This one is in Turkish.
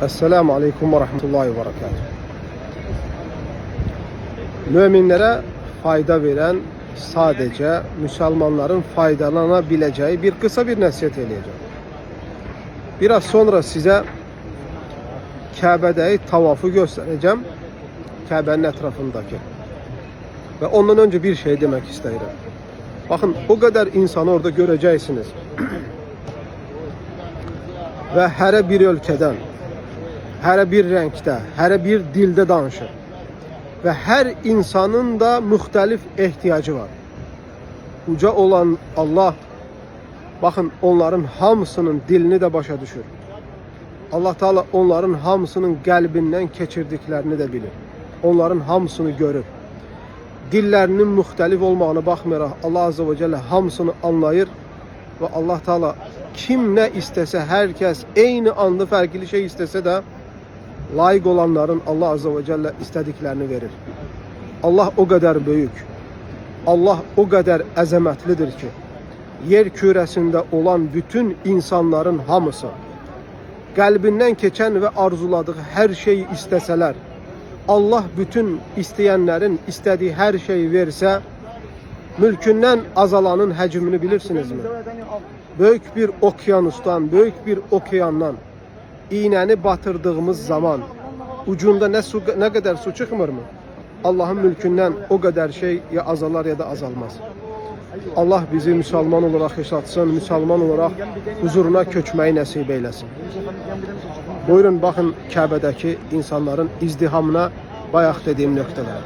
Esselamu Aleyküm ve Rahmetullahi ve Berekatuhu. Müminlere fayda veren sadece Müslümanların faydalanabileceği kısa bir nasihat edeceğim. Biraz sonra size Kabe'de tavafı göstereceğim. Kabe'nin etrafındaki. Ve ondan önce bir şey demek isterim. Bakın o kadar insanı orada göreceksiniz. Ve her bir ülkeden, her bir renkte, her bir dilde danışır. Ve her insanın da muhtelif ihtiyacı var. Uca olan Allah, bakın onların hamısının dilini de başa düşür. Allah Teala onların hamısının kalbinden keçirdiklerini de bilir. Onların hamısını görür. Dillerinin muhtelif olmağına bakmayarak Allah Azze ve Celle hamısını anlayır. Ve Allah Teala kim ne istese, herkes aynı anda farklı şey istese de layık olanların Allah Azze ve Celle istediklerini verir. Allah o kadar büyük, Allah o kadar azametlidir ki yer küresinde olan bütün insanların hamısı kalbinden geçen ve arzuladığı her şeyi isteseler, Allah bütün isteyenlerin istediği her şeyi verse, mülkünden azalanın hacmini bilirsiniz mi? Büyük bir okyanustan, büyük bir okeandan iğneni batırdığımız zaman ucunda ne kadar su çıkmır mı? Allah'ın mülkünden o kadar şey ya azalar ya da azalmaz. Allah bizi Müslüman olarak yaşatsın, Müslüman olarak huzuruna köçmeyi nasip eylesin. Buyurun bakın Kabe'deki insanların izdihamına bayaq dediğim noktalar.